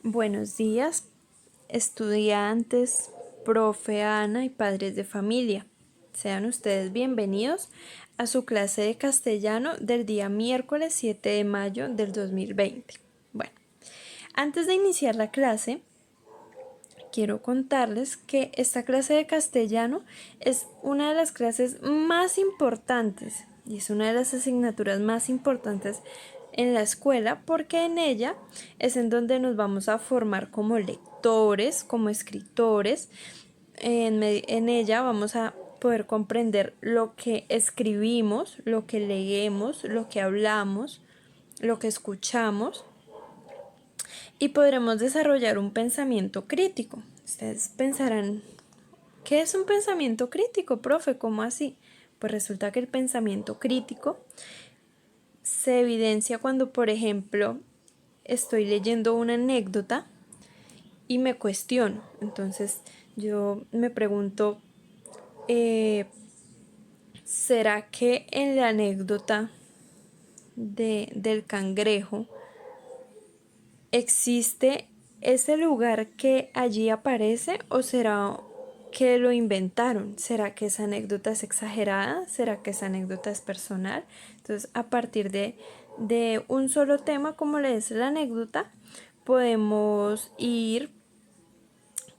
Buenos días, estudiantes, profe Ana y padres de familia. Sean ustedes bienvenidos a su clase de castellano del día miércoles 7 de mayo del 2020. Bueno, antes de iniciar la clase, quiero contarles que esta clase de castellano es una de las clases más importantes y es una de las asignaturas más importantes en la escuela porque en ella es en donde nos vamos a formar como lectores, como escritores. En ella vamos a poder comprender lo que escribimos, lo que leemos, lo que hablamos, lo que escuchamos y podremos desarrollar un pensamiento crítico. Ustedes pensarán, ¿qué es un pensamiento crítico, profe? ¿Cómo así? Pues resulta que el pensamiento crítico se evidencia cuando, por ejemplo, estoy leyendo una anécdota y me cuestiono. Entonces yo me pregunto, ¿será que en la anécdota del cangrejo existe ese lugar que allí aparece o será que lo inventaron? ¿Será que esa anécdota es exagerada? ¿Será que esa anécdota es personal? Entonces, a partir de un solo tema como le es la anécdota, podemos ir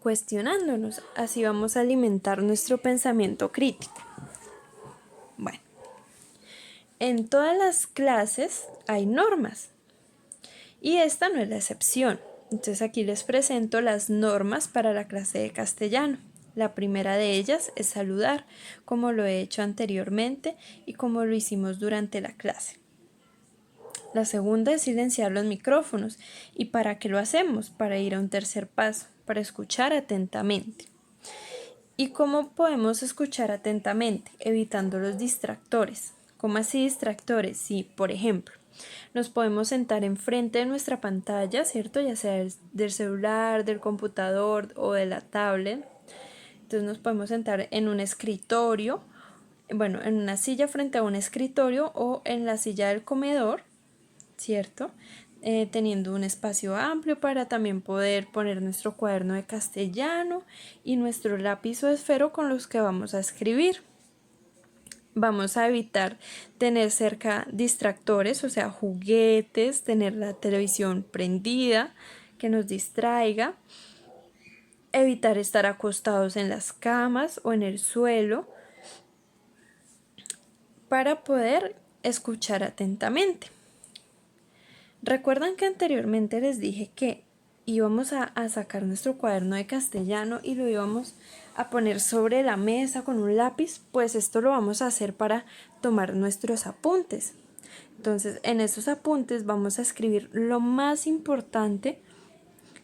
cuestionándonos. Así vamos a alimentar nuestro pensamiento crítico. Bueno, en todas las clases hay normas y esta no es la excepción. Entonces aquí les presento las normas para la clase de castellano. La primera de ellas es saludar, como lo he hecho anteriormente y como lo hicimos durante la clase. La segunda es silenciar los micrófonos. ¿Y para qué lo hacemos? Para ir a un tercer paso, para escuchar atentamente. ¿Y cómo podemos escuchar atentamente? Evitando los distractores. ¿Cómo así distractores? Sí, por ejemplo, nos podemos sentar enfrente de nuestra pantalla, ¿cierto? Ya sea del celular, del computador o de la tablet. Entonces nos podemos sentar en un escritorio, bueno, en una silla frente a un escritorio o en la silla del comedor, ¿cierto? Teniendo un espacio amplio para también poder poner nuestro cuaderno de castellano y nuestro lápiz o esfero con los que vamos a escribir. Vamos a evitar tener cerca distractores, o sea, juguetes, tener la televisión prendida que nos distraiga, evitar estar acostados en las camas o en el suelo para poder escuchar atentamente. ¿Recuerdan que anteriormente les dije que íbamos a sacar nuestro cuaderno de castellano y lo íbamos a poner sobre la mesa con un lápiz? Pues esto lo vamos a hacer para tomar nuestros apuntes. Entonces, en esos apuntes vamos a escribir lo más importante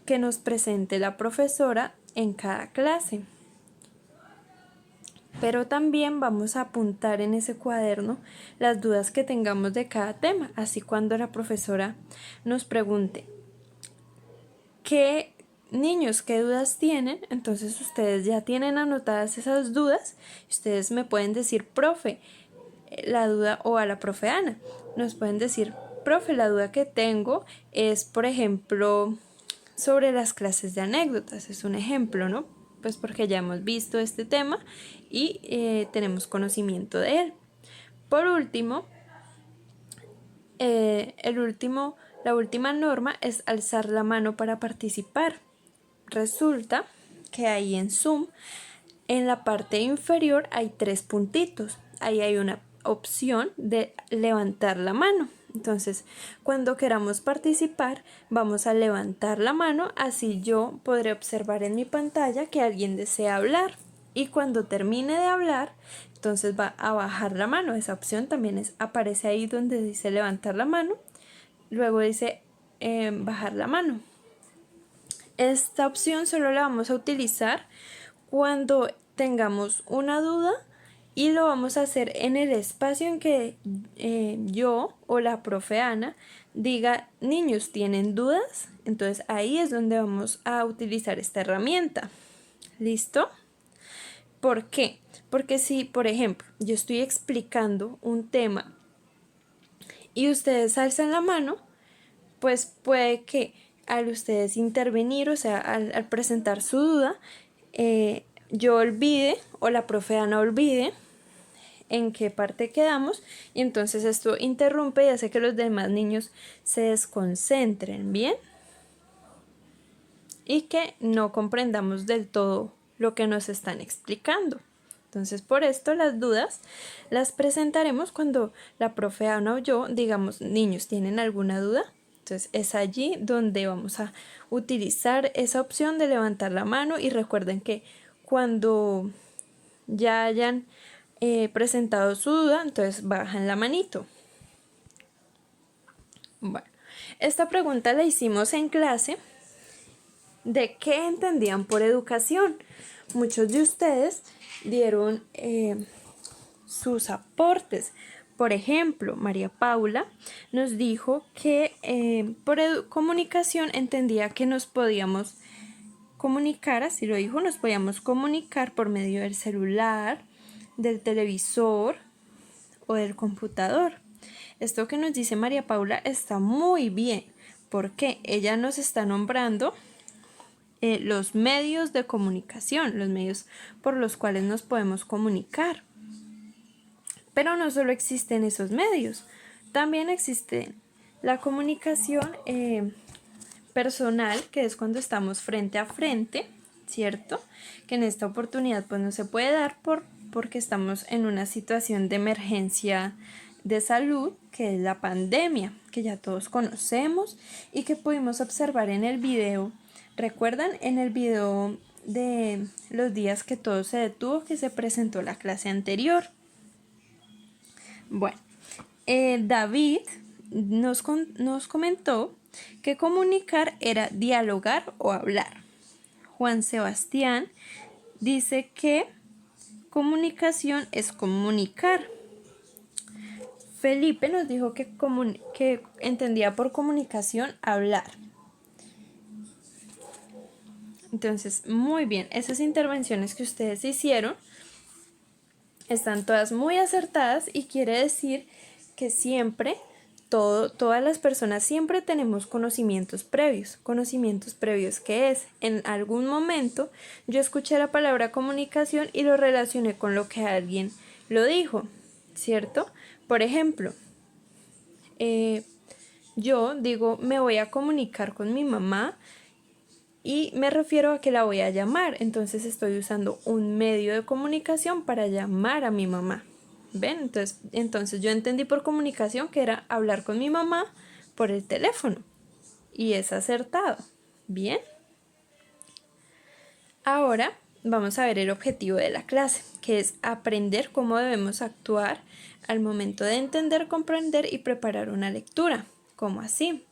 que nos presente la profesora en cada clase. Pero también vamos a apuntar en ese cuaderno las dudas que tengamos de cada tema. Así cuando la profesora nos pregunte, ¿qué niños, qué dudas tienen? Entonces ustedes ya tienen anotadas esas dudas. Ustedes me pueden decir, profe, la duda, o a la profe Ana, nos pueden decir, profe, la duda que tengo es, por ejemplo, sobre las clases de anécdotas. Es un ejemplo, ¿no? Pues porque ya hemos visto este tema y tenemos conocimiento de él. Por último, la última norma es alzar la mano para participar. Resulta que ahí en Zoom, en la parte inferior hay 3 puntitos. Ahí hay una opción de levantar la mano. Entonces, cuando queramos participar, vamos a levantar la mano, así yo podré observar en mi pantalla que alguien desea hablar. Y cuando termine de hablar, entonces va a bajar la mano. Esa opción también aparece ahí donde dice levantar la mano. Luego dice bajar la mano. Esta opción solo la vamos a utilizar cuando tengamos una duda y lo vamos a hacer en el espacio en que yo o la profe Ana diga, niños, ¿tienen dudas? Entonces ahí es donde vamos a utilizar esta herramienta. ¿Listo? ¿Por qué? Porque si, por ejemplo, yo estoy explicando un tema y ustedes alzan la mano, pues puede que al ustedes intervenir, o sea, al presentar su duda, yo olvide o la profe Ana olvide en qué parte quedamos, y entonces esto interrumpe y hace que los demás niños se desconcentren, ¿bien? Y que no comprendamos del todo lo que nos están explicando. Entonces, por esto las dudas las presentaremos cuando la profe Ana o yo digamos, niños, ¿tienen alguna duda? Entonces, es allí donde vamos a utilizar esa opción de levantar la mano, y recuerden que cuando ya hayan presentado su duda, entonces bajan la manito. Bueno, esta pregunta la hicimos en clase de qué entendían por educación. Muchos de ustedes dieron sus aportes. Por ejemplo, María Paula nos dijo que por comunicación entendía que nos podíamos comunicar, así lo dijo, nos podíamos comunicar por medio del celular, del televisor o del computador. Esto que nos dice María Paula está muy bien, porque ella nos está nombrando los medios de comunicación, los medios por los cuales nos podemos comunicar. Pero no solo existen esos medios, también existe la comunicación personal, que es cuando estamos frente a frente, ¿cierto? Que en esta oportunidad pues no se puede dar porque estamos en una situación de emergencia de salud, que es la pandemia, que ya todos conocemos y que pudimos observar en el video. ¿Recuerdan en el video de los días que todo se detuvo, que se presentó la clase anterior? Bueno, David nos comentó que comunicar era dialogar o hablar. Juan Sebastián dice que comunicación es comunicar. Felipe nos dijo que entendía por comunicación hablar. Entonces, muy bien, esas intervenciones que ustedes hicieron están todas muy acertadas, y quiere decir que siempre, todas las personas siempre tenemos conocimientos previos. Conocimientos previos, que es, en algún momento yo escuché la palabra comunicación y lo relacioné con lo que alguien lo dijo, ¿cierto? Por ejemplo, yo digo, me voy a comunicar con mi mamá, y me refiero a que la voy a llamar. Entonces estoy usando un medio de comunicación para llamar a mi mamá. ¿Ven? Entonces yo entendí por comunicación que era hablar con mi mamá por el teléfono. Y es acertado. ¿Bien? Ahora vamos a ver el objetivo de la clase, que es aprender cómo debemos actuar al momento de entender, comprender y preparar una lectura. ¿Cómo así?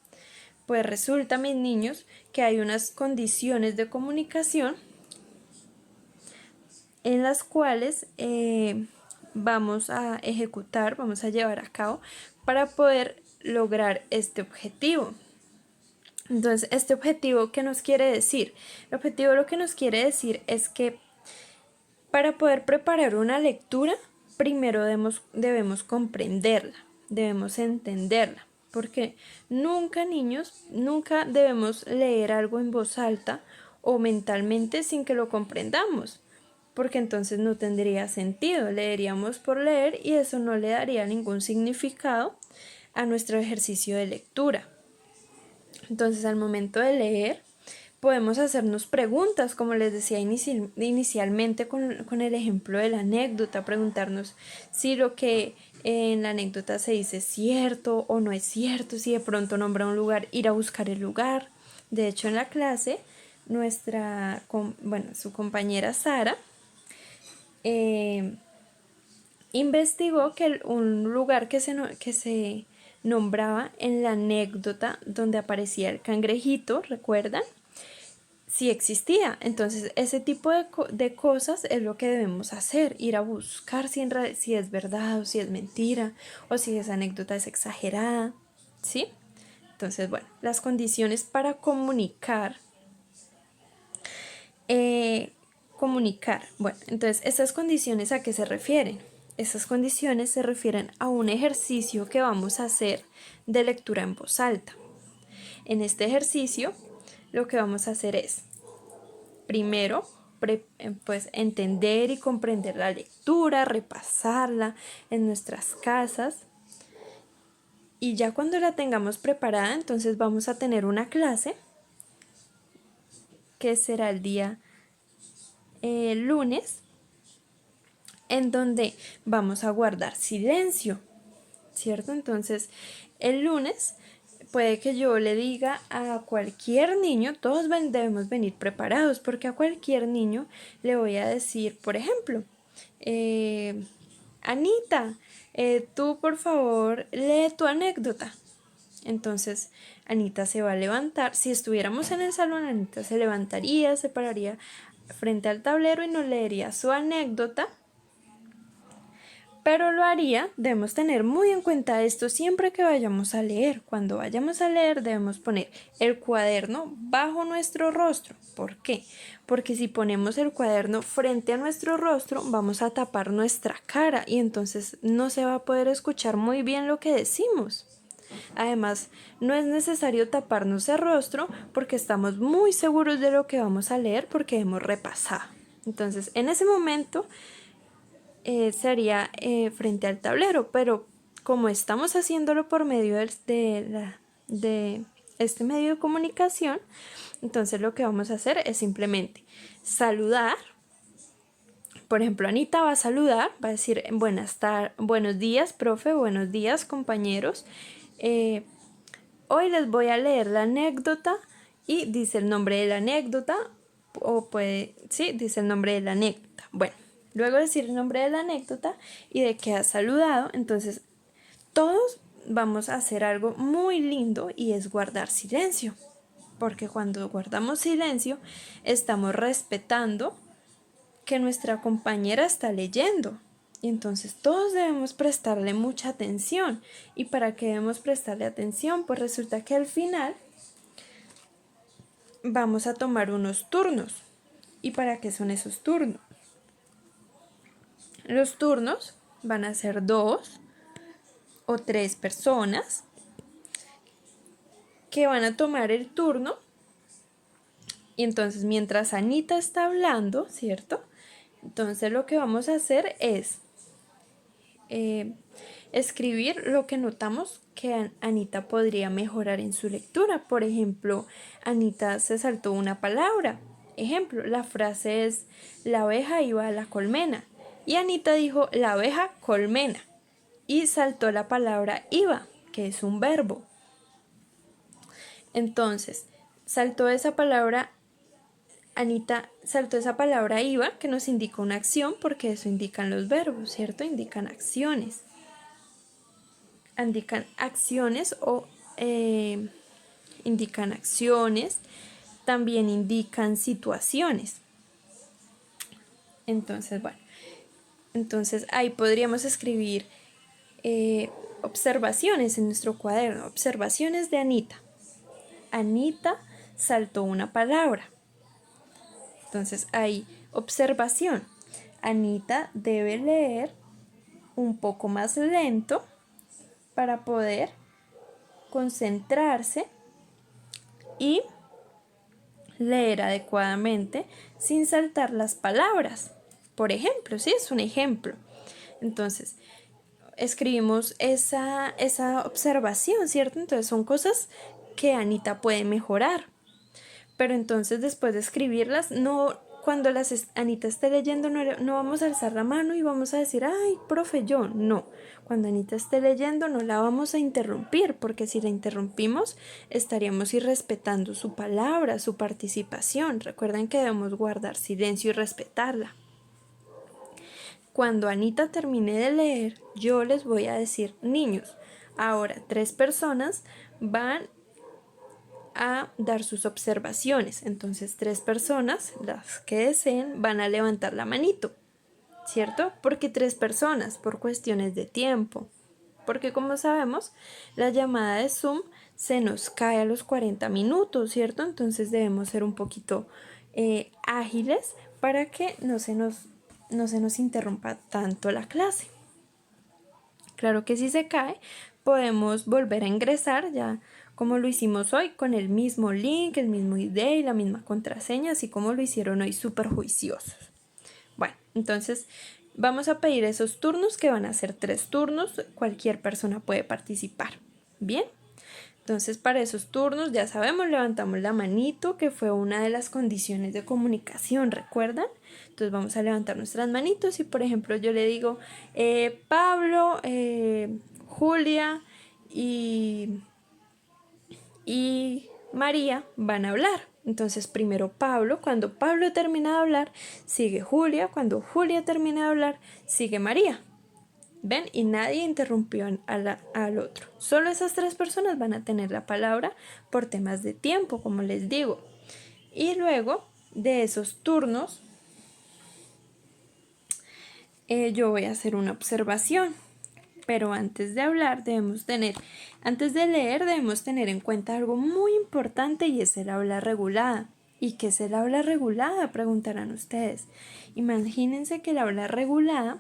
Pues resulta, mis niños, que hay unas condiciones de comunicación en las cuales vamos a ejecutar, vamos a llevar a cabo para poder lograr este objetivo. Entonces, ¿este objetivo qué nos quiere decir? El objetivo lo que nos quiere decir es que para poder preparar una lectura, primero debemos comprenderla, debemos entenderla. Porque nunca, niños, nunca debemos leer algo en voz alta o mentalmente sin que lo comprendamos, porque entonces no tendría sentido. Leeríamos por leer y eso no le daría ningún significado a nuestro ejercicio de lectura. Entonces, al momento de leer, podemos hacernos preguntas, como les decía inicialmente con el ejemplo de la anécdota, preguntarnos si lo que en la anécdota se dice es cierto o no es cierto, si de pronto nombra un lugar, ir a buscar el lugar. De hecho, en la clase, su compañera Sara investigó que un lugar que se nombraba en la anécdota donde aparecía el cangrejito, ¿recuerdan? Sí existía. Entonces ese tipo de cosas es lo que debemos hacer, ir a buscar si es verdad o si es mentira o si esa anécdota es exagerada, ¿sí? Entonces, bueno, las condiciones para comunicar. Bueno, entonces, ¿estas condiciones a qué se refieren? Estas condiciones se refieren a un ejercicio que vamos a hacer de lectura en voz alta. en este ejercicio lo que vamos a hacer es, primero, pues entender y comprender la lectura, repasarla en nuestras casas. Y ya cuando la tengamos preparada, entonces vamos a tener una clase que será el día lunes, en donde vamos a guardar silencio, ¿cierto? Entonces, el lunes puede que yo le diga a cualquier niño, todos debemos venir preparados, porque a cualquier niño le voy a decir, por ejemplo, Anita, tú por favor lee tu anécdota. Entonces Anita se va a levantar. Si estuviéramos en el salón, Anita se levantaría, se pararía frente al tablero y nos leería su anécdota. Pero lo haría, debemos tener muy en cuenta esto siempre que vayamos a leer. Cuando vayamos a leer debemos poner el cuaderno bajo nuestro rostro. ¿Por qué? Porque si ponemos el cuaderno frente a nuestro rostro vamos a tapar nuestra cara y entonces no se va a poder escuchar muy bien lo que decimos. Además, no es necesario taparnos el rostro porque estamos muy seguros de lo que vamos a leer porque hemos repasado. Entonces, en ese momento sería frente al tablero, pero como estamos haciéndolo por medio de este medio de comunicación, entonces lo que vamos a hacer es simplemente saludar. Por ejemplo, Anita va a saludar, va a decir buenos días, profe, buenos días, compañeros. Hoy les voy a leer la anécdota y dice el nombre de la anécdota, dice el nombre de la anécdota. Bueno, luego decir el nombre de la anécdota y de que ha saludado, entonces todos vamos a hacer algo muy lindo y es guardar silencio, porque cuando guardamos silencio estamos respetando que nuestra compañera está leyendo. Y entonces todos debemos prestarle mucha atención. ¿Y para qué debemos prestarle atención? Pues resulta que al final vamos a tomar unos turnos. ¿Y para qué son esos turnos? Los turnos van a ser 2 o 3 personas que van a tomar el turno. Y entonces mientras Anita está hablando, ¿cierto? Entonces lo que vamos a hacer es escribir lo que notamos que Anita podría mejorar en su lectura. Por ejemplo, Anita se saltó una palabra. Ejemplo, la frase es: la abeja iba a la colmena. Y Anita dijo: la abeja colmena. Y saltó la palabra iba, que es un verbo. Entonces, Anita saltó esa palabra iba, que nos indica una acción, porque eso indican los verbos, ¿cierto? Indican acciones. Indican acciones indican acciones, también indican situaciones. Entonces, bueno, ahí podríamos escribir observaciones en nuestro cuaderno. Observaciones de Anita. Anita saltó una palabra. Entonces, ahí, observación. Anita debe leer un poco más lento para poder concentrarse y leer adecuadamente sin saltar las palabras. Por ejemplo, sí, es un ejemplo. Entonces, escribimos esa observación, ¿cierto? Entonces, son cosas que Anita puede mejorar. Pero entonces, después de escribirlas, cuando Anita esté leyendo, no vamos a alzar la mano y vamos a decir: ay, profe, yo. No, cuando Anita esté leyendo no la vamos a interrumpir, porque si la interrumpimos estaríamos irrespetando su palabra, su participación. Recuerden que debemos guardar silencio y respetarla. Cuando Anita termine de leer, yo les voy a decir: niños, ahora 3 personas van a dar sus observaciones. Entonces 3 personas, las que deseen, van a levantar la manito, ¿cierto? Porque 3 personas, por cuestiones de tiempo. Porque como sabemos, la llamada de Zoom se nos cae a los 40 minutos, ¿cierto? Entonces debemos ser un poquito ágiles para que no se nos interrumpa tanto la clase. Claro que si se cae, podemos volver a ingresar ya como lo hicimos hoy, con el mismo link, el mismo ID y la misma contraseña, así como lo hicieron hoy, súper juiciosos. Bueno, entonces vamos a pedir esos turnos, que van a ser 3 turnos, cualquier persona puede participar. Bien, entonces para esos turnos ya sabemos, levantamos la manito, que fue una de las condiciones de comunicación, ¿recuerdan? Entonces vamos a levantar nuestras manitos y por ejemplo yo le digo, Pablo, Julia y María van a hablar. Entonces primero Pablo, cuando Pablo termina de hablar, sigue Julia, cuando Julia termina de hablar, sigue María. ¿Ven? Y nadie interrumpió al otro. Solo esas 3 personas van a tener la palabra por temas de tiempo, como les digo. Y luego de esos turnos, yo voy a hacer una observación. Pero antes de leer debemos tener en cuenta algo muy importante, y es el habla regulada. ¿Y qué es el habla regulada?, preguntarán ustedes. Imagínense que el habla regulada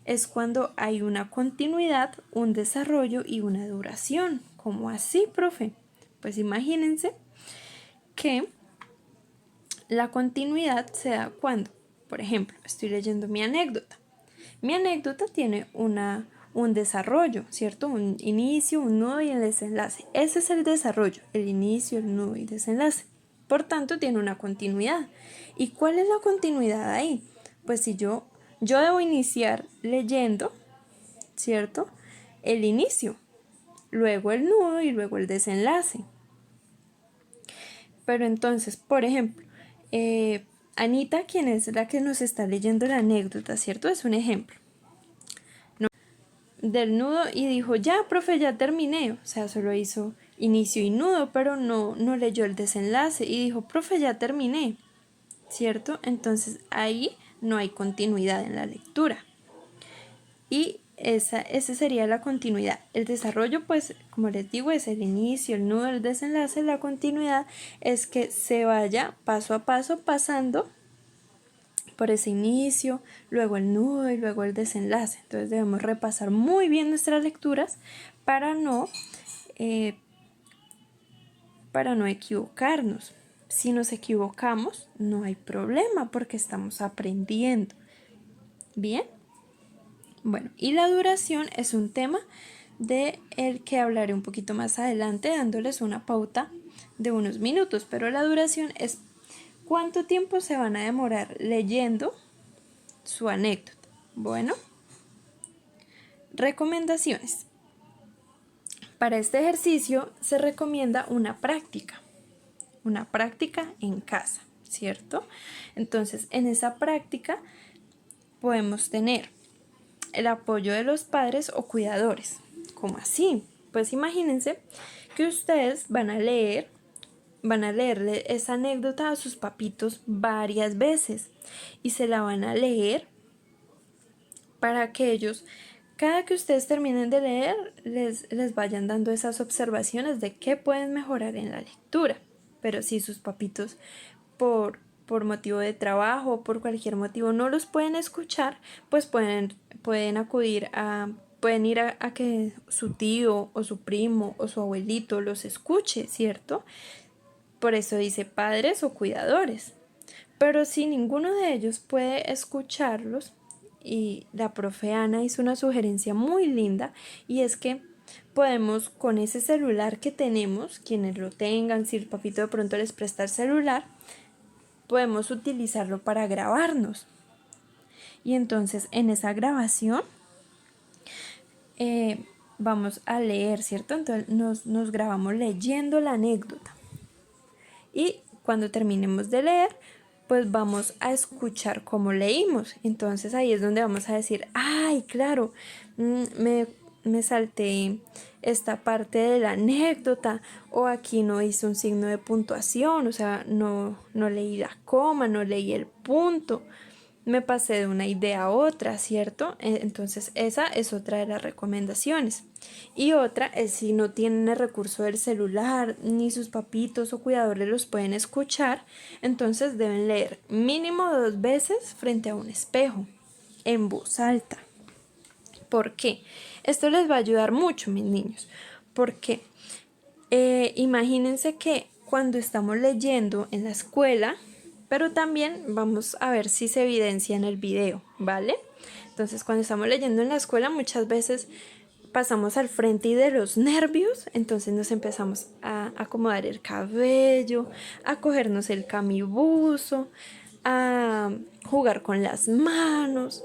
es cuando hay una continuidad, un desarrollo y una duración. ¿Cómo así, profe? Pues imagínense que la continuidad se da cuando, por ejemplo, estoy leyendo mi anécdota. Mi anécdota tiene un desarrollo, ¿cierto? Un inicio, un nudo y el desenlace. Ese es el desarrollo, el inicio, el nudo y desenlace. Por tanto, tiene una continuidad. ¿Y cuál es la continuidad ahí? Pues si yo debo iniciar leyendo, ¿cierto? El inicio, luego el nudo y luego el desenlace. Pero entonces, por ejemplo, Anita, quien es la que nos está leyendo la anécdota, ¿cierto? Es un ejemplo del nudo y dijo, ya, profe, ya terminé. O sea, solo hizo inicio y nudo, pero no leyó el desenlace y dijo, profe, ya terminé, ¿cierto? Entonces ahí no hay continuidad en la lectura. Y esa sería la continuidad. El desarrollo, pues, como les digo, es el inicio, el nudo, el desenlace. La continuidad es que se vaya paso a paso pasando por ese inicio, luego el nudo y luego el desenlace. Entonces debemos repasar muy bien nuestras lecturas para no equivocarnos. Si nos equivocamos, no hay problema porque estamos aprendiendo. ¿Bien? Bueno, y la duración es un tema del que hablaré un poquito más adelante, dándoles una pauta de unos minutos, pero la duración es cuánto tiempo se van a demorar leyendo su anécdota. Bueno, recomendaciones. Para este ejercicio se recomienda una práctica en casa, ¿cierto? Entonces, en esa práctica podemos tener el apoyo de los padres o cuidadores. ¿Cómo así? Pues imagínense que ustedes van a leerle esa anécdota a sus papitos varias veces y se la van a leer para que ellos, cada que ustedes terminen de leer, les vayan dando esas observaciones de qué pueden mejorar en la lectura. Pero si sus papitos por motivo de trabajo o por cualquier motivo no los pueden escuchar, pues pueden ir a que su tío o su primo o su abuelito los escuche, ¿cierto? Por eso dice padres o cuidadores. Pero si ninguno de ellos puede escucharlos, y la profe Ana hizo una sugerencia muy linda, y es que podemos, con ese celular que tenemos, quienes lo tengan, si el papito de pronto les presta el celular, podemos utilizarlo para grabarnos. Y entonces en esa grabación vamos a leer, ¿cierto? Entonces nos grabamos leyendo la anécdota. Y cuando terminemos de leer, pues vamos a escuchar cómo leímos. Entonces ahí es donde vamos a decir, ay, claro, me salté esta parte de la anécdota, o aquí no hice un signo de puntuación, o sea, no leí la coma, no leí el punto, me pasé de una idea a otra, ¿cierto? Entonces esa es otra de las recomendaciones. Y otra es si no tienen el recurso del celular, ni sus papitos o cuidadores los pueden escuchar, entonces deben leer mínimo 2 veces frente a un espejo, en voz alta. ¿Por qué? Esto les va a ayudar mucho, mis niños, porque Imagínense que cuando estamos leyendo en la escuela, pero también vamos a ver si se evidencia en el video, ¿vale? Entonces, cuando estamos leyendo en la escuela, muchas veces pasamos al frente y de los nervios, entonces nos empezamos a acomodar el cabello, a cogernos el camibuzo, a jugar con las manos,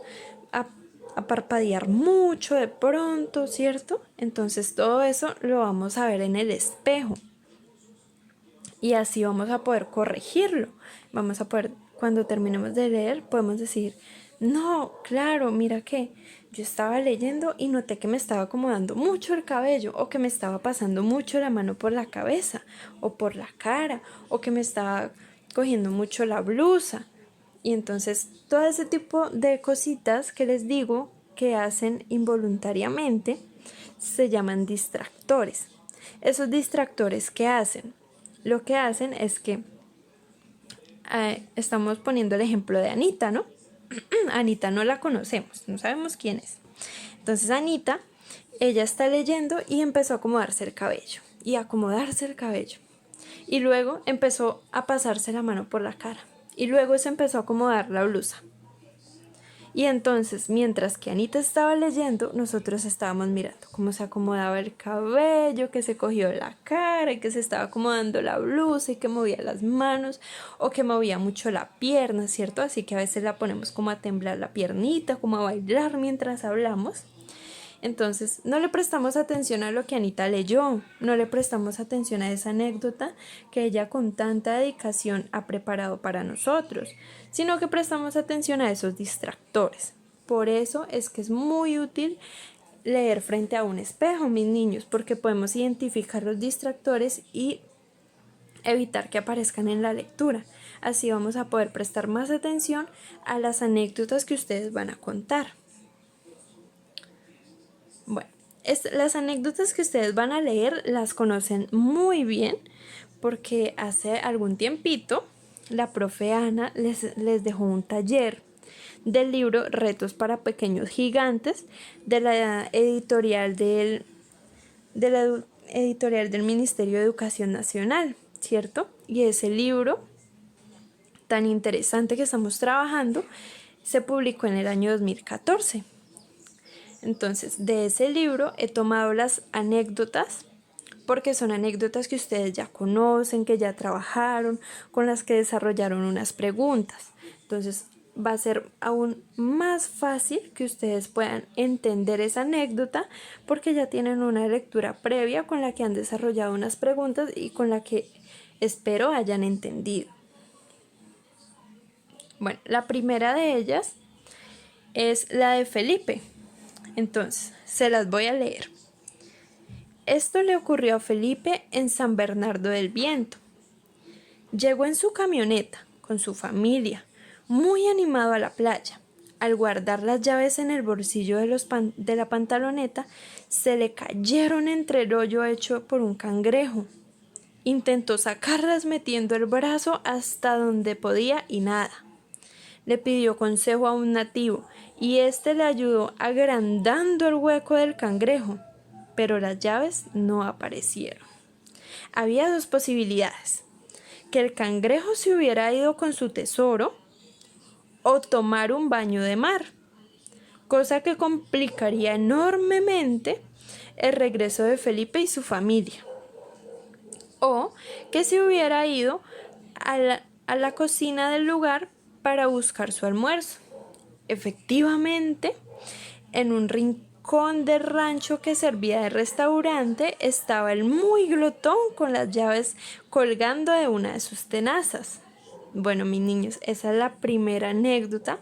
a parpadear mucho de pronto, ¿cierto? Entonces todo eso lo vamos a ver en el espejo y así vamos a poder corregirlo. Vamos a poder, cuando terminemos de leer, podemos decir, no, claro, mira que yo estaba leyendo y noté que me estaba acomodando mucho el cabello, o que me estaba pasando mucho la mano por la cabeza o por la cara, o que me estaba cogiendo mucho la blusa. Y entonces todo ese tipo de cositas que les digo que hacen involuntariamente se llaman distractores. Esos distractores, ¿qué hacen? Lo que hacen es que estamos poniendo el ejemplo de Anita, ¿no? Anita no la conocemos, no sabemos quién es. Entonces Anita, ella está leyendo y empezó a acomodarse el cabello y a acomodarse el cabello. Y luego empezó a pasarse la mano por la cara. Y luego se empezó a acomodar la blusa. Y entonces, mientras que Anita estaba leyendo, nosotros estábamos mirando cómo se acomodaba el cabello, que se cogió la cara y que se estaba acomodando la blusa y que movía las manos o que movía mucho la pierna, ¿cierto? Así que a veces la ponemos como a temblar la piernita, como a bailar mientras hablamos. Entonces, no le prestamos atención a lo que Anita leyó, no le prestamos atención a esa anécdota que ella con tanta dedicación ha preparado para nosotros, sino que prestamos atención a esos distractores. Por eso es que es muy útil leer frente a un espejo, mis niños, porque podemos identificar los distractores y evitar que aparezcan en la lectura. Así vamos a poder prestar más atención a las anécdotas que ustedes van a contar. Bueno, las anécdotas que ustedes van a leer las conocen muy bien porque hace algún tiempito la profe Ana les dejó un taller del libro Retos para Pequeños Gigantes de la editorial del Ministerio de Educación Nacional, ¿cierto? Y ese libro tan interesante que estamos trabajando se publicó en el año 2014. Entonces, de ese libro he tomado las anécdotas, porque son anécdotas que ustedes ya conocen, que ya trabajaron, con las que desarrollaron unas preguntas. Entonces, va a ser aún más fácil que ustedes puedan entender esa anécdota, porque ya tienen una lectura previa con la que han desarrollado unas preguntas y con la que espero hayan entendido. Bueno, la primera de ellas es la de Felipe. Entonces, se las voy a leer. Esto le ocurrió a Felipe en San Bernardo del Viento. Llegó en su camioneta, con su familia, muy animado a la playa. Al guardar las llaves en el bolsillo de la pantaloneta, se le cayeron entre el hoyo hecho por un cangrejo. Intentó sacarlas metiendo el brazo hasta donde podía y nada. Le pidió consejo a un nativo y éste le ayudó agrandando el hueco del cangrejo, pero las llaves no aparecieron. Había dos posibilidades: que el cangrejo se hubiera ido con su tesoro o tomar un baño de mar, cosa que complicaría enormemente el regreso de Felipe y su familia, o que se hubiera ido a la cocina del lugar para buscar su almuerzo. Efectivamente, en un rincón del rancho que servía de restaurante estaba el muy glotón con las llaves colgando de una de sus tenazas. Bueno, mis niños, esa es la primera anécdota.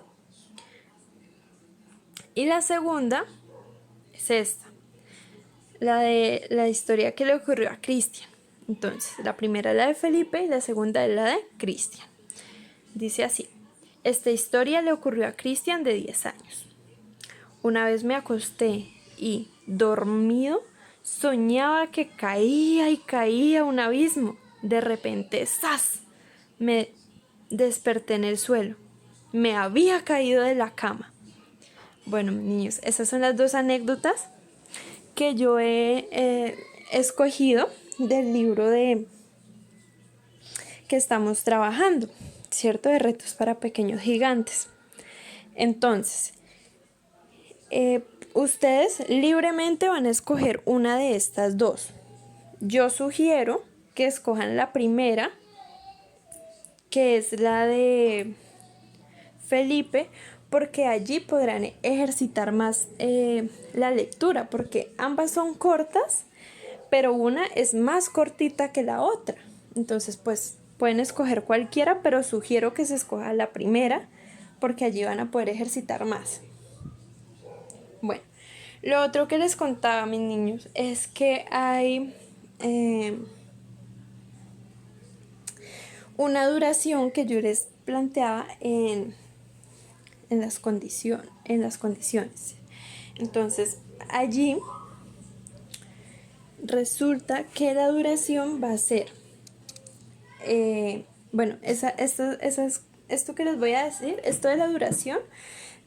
Y la segunda es esta, la de la historia que le ocurrió a Cristian. Entonces, la primera es la de Felipe y la segunda es la de Cristian. Dice así: esta historia le ocurrió a Cristian, de 10 años. Una vez me acosté y, dormido, soñaba que caía y caía a un abismo. De repente, ¡zas!, me desperté en el suelo. Me había caído de la cama. Bueno, niños, esas son las dos anécdotas que yo he escogido del libro que estamos trabajando, ¿cierto? De retos para pequeños gigantes. Entonces, ustedes libremente van a escoger una de estas dos. Yo sugiero que escojan la primera, que es la de Felipe, porque allí podrán ejercitar más la lectura, porque ambas son cortas, pero una es más cortita que la otra. Entonces, pues pueden escoger cualquiera, pero sugiero que se escoja la primera, porque allí van a poder ejercitar más. Bueno, lo otro que les contaba, mis niños, es que hay una duración que yo les planteaba en las condiciones. Entonces, allí resulta que la duración va a ser, esto que les voy a decir, esto de la duración,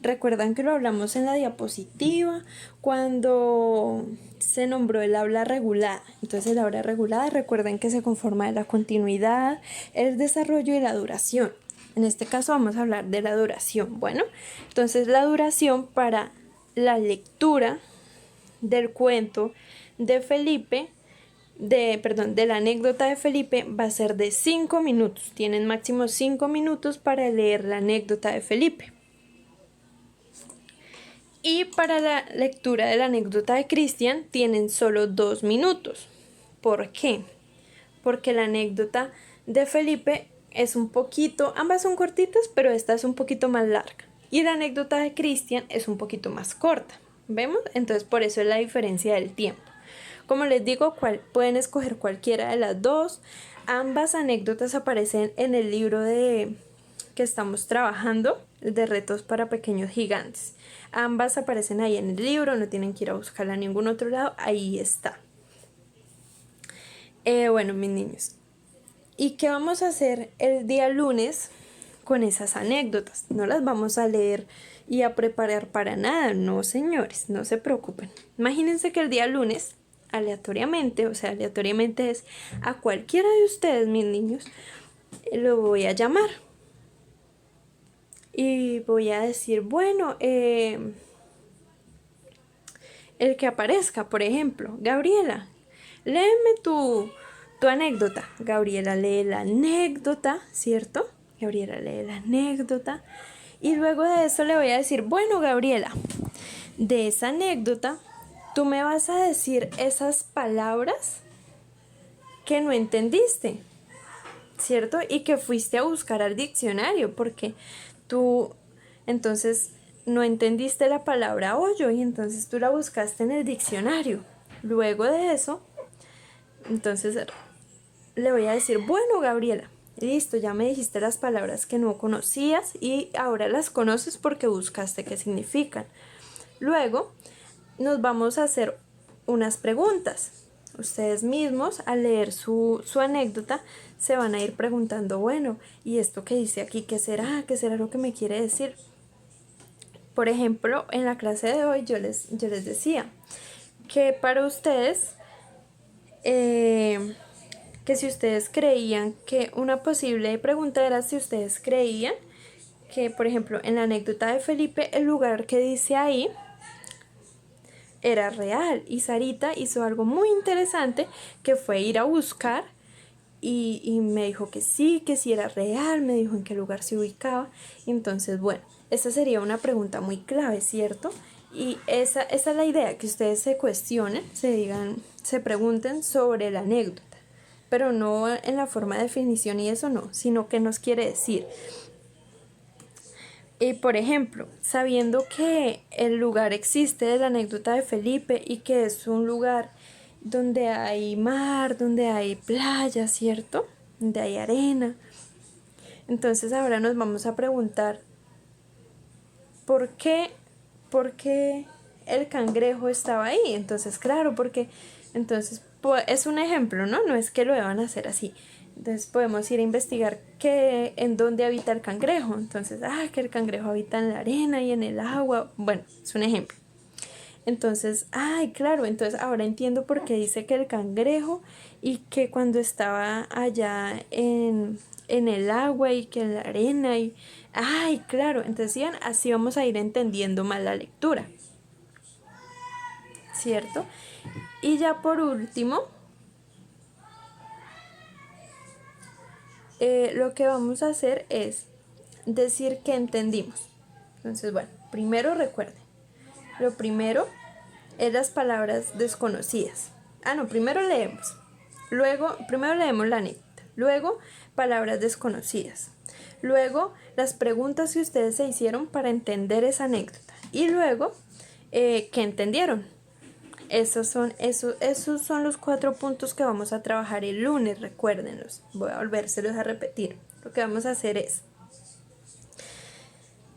recuerdan que lo hablamos en la diapositiva cuando se nombró el habla regulada. Entonces, el habla regulada, recuerden que se conforma de la continuidad, el desarrollo y la duración. En este caso vamos a hablar de la duración. Bueno, entonces la duración para la lectura del cuento de Felipe, de la anécdota de Felipe, va a ser de 5 minutos. Tienen máximo 5 minutos para leer la anécdota de Felipe. Y para la lectura de la anécdota de Cristian tienen solo 2 minutos. ¿Por qué? Porque la anécdota de Felipe es un poquito, ambas son cortitas, pero esta es un poquito más larga. Y la anécdota de Cristian es un poquito más corta. ¿Vemos? Entonces por eso es la diferencia del tiempo. Como les digo, pueden escoger cualquiera de las dos. Ambas anécdotas aparecen en el libro que estamos trabajando, de retos para pequeños gigantes. Ambas aparecen ahí en el libro, no tienen que ir a buscarla a ningún otro lado, ahí está. Bueno, mis niños, ¿y qué vamos a hacer el día lunes con esas anécdotas? No las vamos a leer y a preparar para nada, no señores, no se preocupen. Imagínense que el día lunes, aleatoriamente es a cualquiera de ustedes, mis niños, lo voy a llamar. Y voy a decir, bueno, el que aparezca, por ejemplo, Gabriela, léeme tu anécdota. Gabriela lee la anécdota, ¿cierto? Gabriela lee la anécdota. Y luego de eso le voy a decir, bueno, Gabriela, de esa anécdota, tú me vas a decir esas palabras que no entendiste, ¿cierto? Y que fuiste a buscar al diccionario, porque tú entonces no entendiste la palabra hoyo y entonces tú la buscaste en el diccionario. Luego de eso, entonces le voy a decir, bueno, Gabriela, listo, ya me dijiste las palabras que no conocías y ahora las conoces porque buscaste qué significan. Luego nos vamos a hacer unas preguntas. Ustedes mismos, al leer su anécdota, se van a ir preguntando, bueno, ¿y esto que dice aquí qué será? ¿Qué será lo que me quiere decir? Por ejemplo, en la clase de hoy yo les decía que para ustedes, que si ustedes creían que una posible pregunta era si ustedes creían que, por ejemplo, en la anécdota de Felipe, el lugar que dice ahí era real, y Sarita hizo algo muy interesante que fue ir a buscar y me dijo que sí era real, me dijo en qué lugar se ubicaba. Entonces, bueno, esa sería una pregunta muy clave, ¿cierto? Y esa es la idea, que ustedes se cuestionen, se pregunten sobre la anécdota, pero no en la forma de definición y eso no, sino qué nos quiere decir. Por ejemplo, sabiendo que el lugar existe de la anécdota de Felipe y que es un lugar donde hay mar, donde hay playa, ¿cierto? Donde hay arena. Entonces ahora nos vamos a preguntar, ¿por qué el cangrejo estaba ahí? Entonces, claro, porque entonces es un ejemplo, ¿no? No es que lo deban hacer así. Entonces podemos ir a investigar en dónde habita el cangrejo. Entonces, que el cangrejo habita en la arena y en el agua. Bueno, es un ejemplo. Entonces, ay, claro, entonces ahora entiendo por qué dice que el cangrejo y que cuando estaba allá en el agua y que en la arena y, ay, claro, entonces Ian, así vamos a ir entendiendo más la lectura, ¿cierto? Y ya por último, lo que vamos a hacer es decir que entendimos. Entonces, bueno, primero recuerden, lo primero es las palabras desconocidas. Ah, no, primero leemos. Luego, primero leemos la anécdota. Luego, palabras desconocidas. Luego, las preguntas que ustedes se hicieron para entender esa anécdota. Y luego, ¿qué entendieron? Esos son los 4 puntos que vamos a trabajar el lunes, recuérdenlos. Voy a volvérselos a repetir. Lo que vamos a hacer es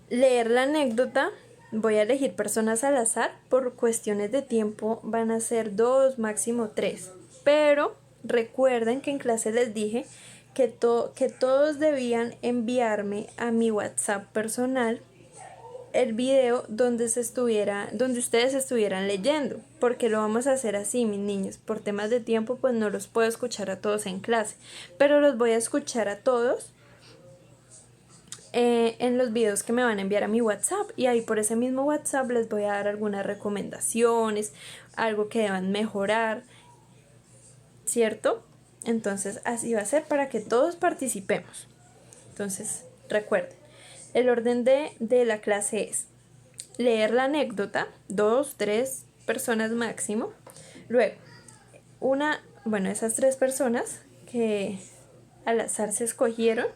leer la anécdota. Voy a elegir personas al azar. Por cuestiones de tiempo van a ser 2, máximo 3. Pero recuerden que en clase les dije que todos debían enviarme a mi WhatsApp personal el video donde ustedes estuvieran leyendo, porque lo vamos a hacer así, mis niños. Por temas de tiempo, pues no los puedo escuchar a todos en clase, pero los voy a escuchar a todos en los videos que me van a enviar a mi WhatsApp, y ahí por ese mismo WhatsApp les voy a dar algunas recomendaciones, algo que deban mejorar, ¿cierto? Entonces así va a ser para que todos participemos. Entonces recuerden, el orden de la clase es leer la anécdota, 2, 3 personas máximo. Luego, esas 3 personas que al azar se escogieron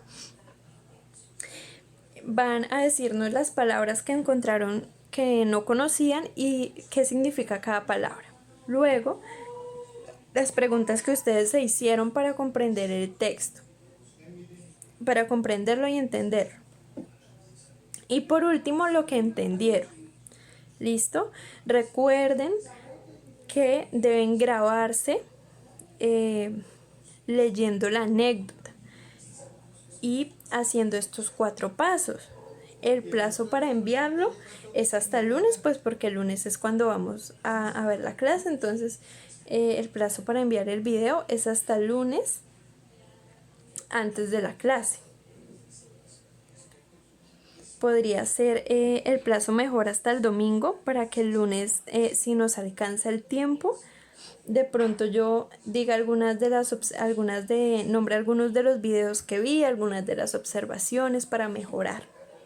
van a decirnos las palabras que encontraron que no conocían y qué significa cada palabra. Luego, las preguntas que ustedes se hicieron para comprender el texto, para comprenderlo y entenderlo. Y por último, lo que entendieron. ¿Listo? Recuerden que deben grabarse leyendo la anécdota y haciendo estos 4 pasos. El plazo para enviarlo es hasta el lunes, pues porque el lunes es cuando vamos a ver la clase. Entonces el plazo para enviar el video es hasta el lunes antes de la clase. Podría ser el plazo mejor hasta el domingo, para que el lunes, si nos alcanza el tiempo, de pronto yo diga nombre algunos de los videos que vi, algunas de las observaciones para mejorar.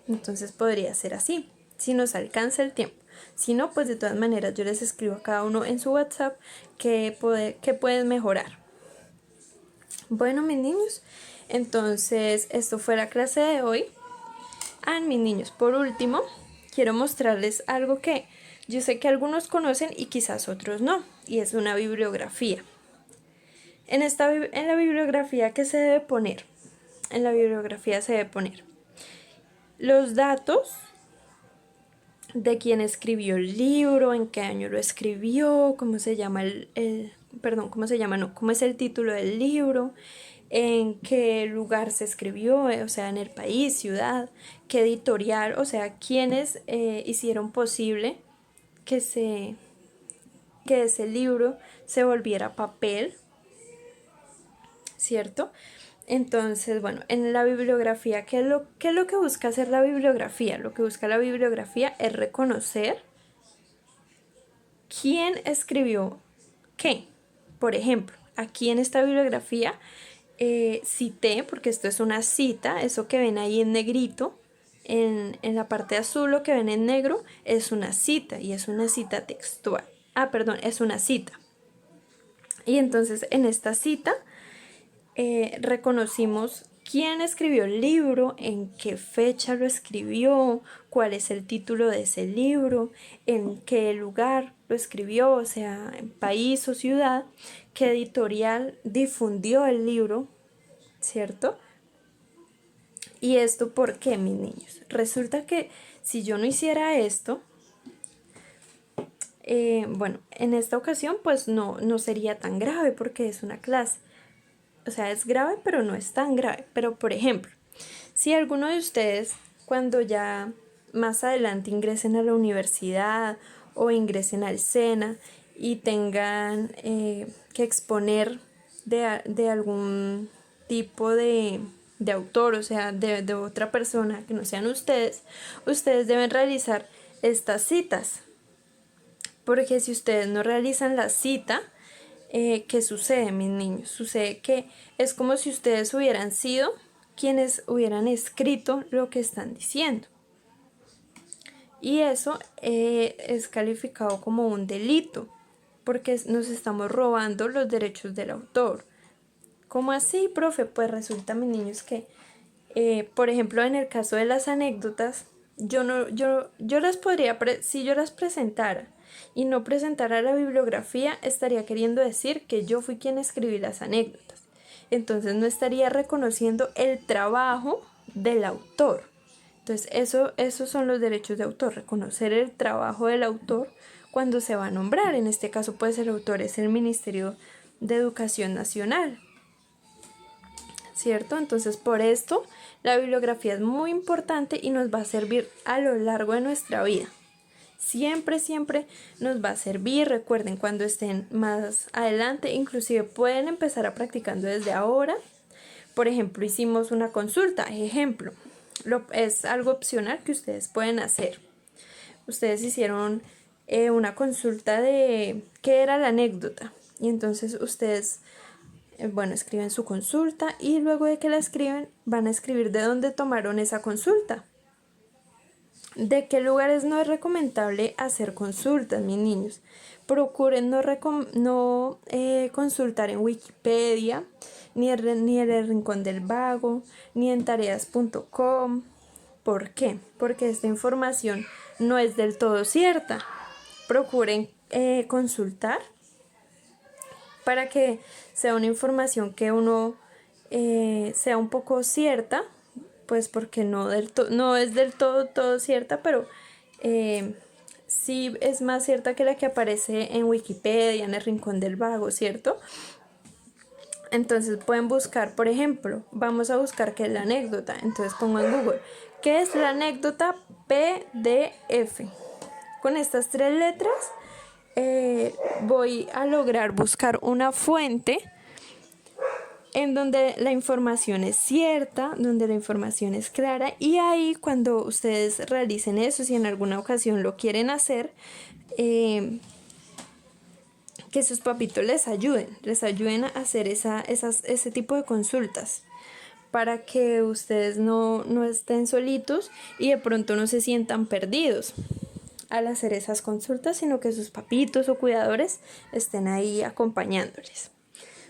Entonces podría ser así, si nos alcanza el tiempo. Si no, pues de todas maneras yo les escribo a cada uno en su WhatsApp que pueden mejorar. Bueno, mis niños, entonces esto fue la clase de hoy. Mis niños, por último, quiero mostrarles algo que yo sé que algunos conocen y quizás otros no, y es una bibliografía. En la bibliografía, ¿qué se debe poner? En la bibliografía se debe poner los datos de quién escribió el libro, en qué año lo escribió, cómo se llama cómo es el título del libro, en qué lugar se escribió, o sea, en el país, ciudad, qué editorial, o sea, quiénes hicieron posible que ese libro se volviera papel, ¿cierto? Entonces, bueno, en la bibliografía, ¿qué es lo que busca hacer la bibliografía? Lo que busca la bibliografía es reconocer quién escribió qué. Por ejemplo, aquí en esta bibliografía cité, porque esto es una cita, eso que ven ahí en negrito, en la parte azul lo que ven en negro es una cita, y es una cita textual. Es una cita. Y entonces en esta cita reconocimos quién escribió el libro, en qué fecha lo escribió, cuál es el título de ese libro, en qué lugar lo escribió, o sea, en país o ciudad, qué editorial difundió el libro, ¿cierto? ¿Y esto por qué, mis niños? Resulta que si yo no hiciera esto, en esta ocasión pues no sería tan grave, porque es una clase. O sea, es grave, pero no es tan grave. Pero, por ejemplo, si alguno de ustedes, cuando ya más adelante ingresen a la universidad o ingresen al SENA y tengan que exponer de algún tipo de autor, o sea, de otra persona que no sean ustedes, ustedes deben realizar estas citas. Porque si ustedes no realizan la cita, ¿qué sucede, mis niños? Sucede que es como si ustedes hubieran sido quienes hubieran escrito lo que están diciendo. Y eso es calificado como un delito, porque nos estamos robando los derechos del autor. ¿Cómo así, profe? Pues resulta, mis niños, que, por ejemplo, en el caso de las anécdotas, yo las podría, si yo las presentara y no presentara la bibliografía, estaría queriendo decir que yo fui quien escribí las anécdotas. Entonces no estaría reconociendo el trabajo del autor. Entonces esos son los derechos de autor, reconocer el trabajo del autor cuando se va a nombrar. En este caso, pues el autor es el Ministerio de Educación Nacional, ¿cierto? Entonces por esto la bibliografía es muy importante y nos va a servir a lo largo de nuestra vida. Siempre, siempre nos va a servir. Recuerden, cuando estén más adelante, inclusive pueden empezar a practicando desde ahora. Por ejemplo, hicimos una consulta, ejemplo, es algo opcional que ustedes pueden hacer. Ustedes hicieron una consulta de qué era la anécdota y entonces ustedes escriben su consulta y luego de que la escriben van a escribir de dónde tomaron esa consulta. ¿De qué lugares no es recomendable hacer consultas, mis niños? Procuren no consultar en Wikipedia, ni en el Rincón del Vago, ni en tareas.com. ¿Por qué? Porque esta información no es del todo cierta. Procuren consultar para que sea una información que uno sea un poco cierta, pues porque no es del todo cierta, pero sí es más cierta que la que aparece en Wikipedia, en el Rincón del Vago, ¿cierto? Entonces pueden buscar, por ejemplo, vamos a buscar qué es la anécdota. Entonces pongo en Google, ¿qué es la anécdota PDF? Con estas 3 letras voy a lograr buscar una fuente en donde la información es cierta, donde la información es clara, y ahí cuando ustedes realicen eso, si en alguna ocasión lo quieren hacer, que sus papitos les ayuden a hacer ese tipo de consultas, para que ustedes no estén solitos y de pronto no se sientan perdidos al hacer esas consultas, sino que sus papitos o cuidadores estén ahí acompañándoles.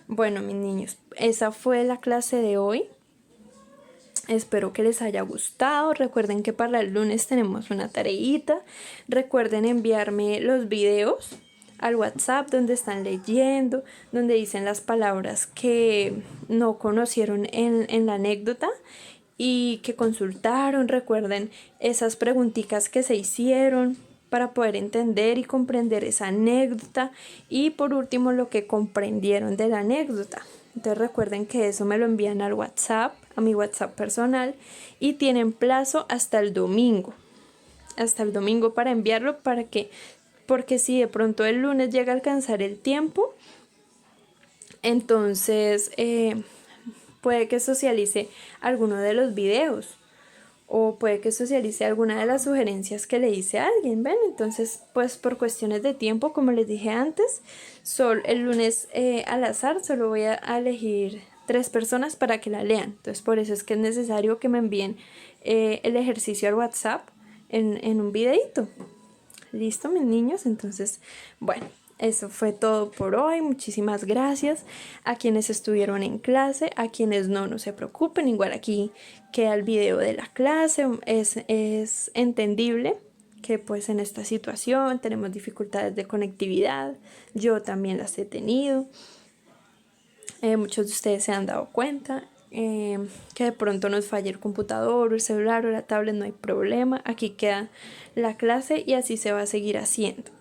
Bueno, mis niños, esa fue la clase de hoy. Espero que les haya gustado. Recuerden que para el lunes tenemos una tareita. Recuerden enviarme los videos al WhatsApp donde están leyendo, donde dicen las palabras que no conocieron en la anécdota y que consultaron. Recuerden esas preguntitas que se hicieron para poder entender y comprender esa anécdota, y por último lo que comprendieron de la anécdota. Entonces recuerden que eso me lo envían al WhatsApp, a mi WhatsApp personal, y tienen plazo hasta el domingo para enviarlo, porque si de pronto el lunes llega a alcanzar el tiempo, entonces puede que socialice alguno de los videos, o puede que socialice alguna de las sugerencias que le hice a alguien, ¿ven? Entonces, pues por cuestiones de tiempo, como les dije antes, el lunes al azar solo voy a elegir 3 personas para que la lean. Entonces, por eso es que es necesario que me envíen el ejercicio al WhatsApp en un videito. ¿Listo, mis niños? Entonces, bueno, eso fue todo por hoy. Muchísimas gracias a quienes estuvieron en clase, a quienes no se preocupen. Igual aquí queda el video de la clase. Es entendible que pues en esta situación tenemos dificultades de conectividad. Yo también las he tenido. Muchos de ustedes se han dado cuenta que de pronto nos falla el computador o el celular o la tablet. No hay problema. Aquí queda la clase y así se va a seguir haciendo.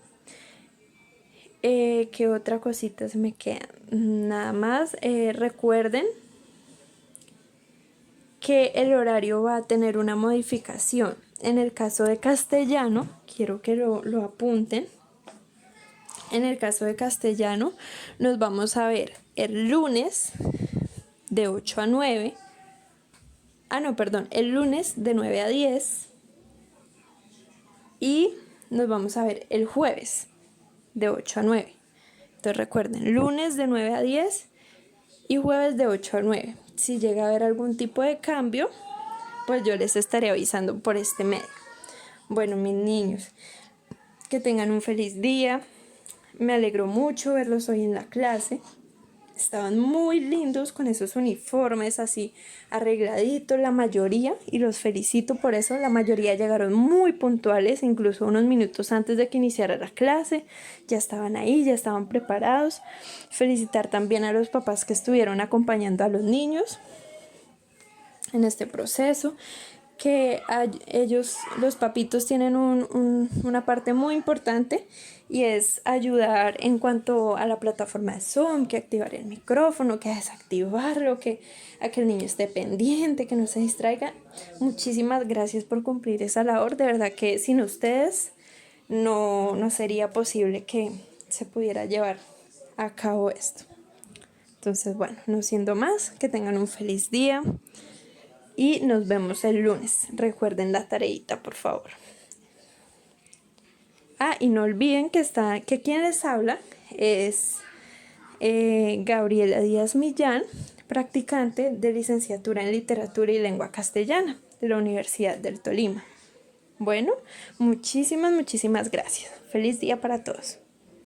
¿Qué otra cosita se me queda? Nada más, recuerden que el horario va a tener una modificación. en el caso de castellano, quiero que lo apunten. En el caso de castellano, nos vamos a ver el lunes de 8 a 9. El lunes de 9 a 10. Y nos vamos a ver el jueves de 8 a 9. Entonces recuerden, lunes de 9 a 10 y jueves de 8 a 9. Si llega a haber algún tipo de cambio, pues yo les estaré avisando por este medio. Bueno, mis niños, que tengan un feliz día. Me alegró mucho verlos hoy en la clase. Estaban muy lindos con esos uniformes así arregladitos, la mayoría, y los felicito por eso. La mayoría llegaron muy puntuales, incluso unos minutos antes de que iniciara la clase. Ya estaban ahí, ya estaban preparados. Felicitar también a los papás que estuvieron acompañando a los niños en este proceso, que ellos, los papitos, tienen una parte muy importante, y es ayudar en cuanto a la plataforma de Zoom, que activar el micrófono, que desactivarlo, a que el niño esté pendiente, que no se distraiga. Muchísimas gracias por cumplir esa labor. De verdad que sin ustedes no sería posible que se pudiera llevar a cabo esto. Entonces, bueno, no siendo más, que tengan un feliz día. Y nos vemos el lunes. Recuerden la tareita, por favor. Y no olviden que quien les habla es Gabriela Díaz Millán, practicante de licenciatura en Literatura y Lengua Castellana de la Universidad del Tolima. Bueno, muchísimas gracias. Feliz día para todos.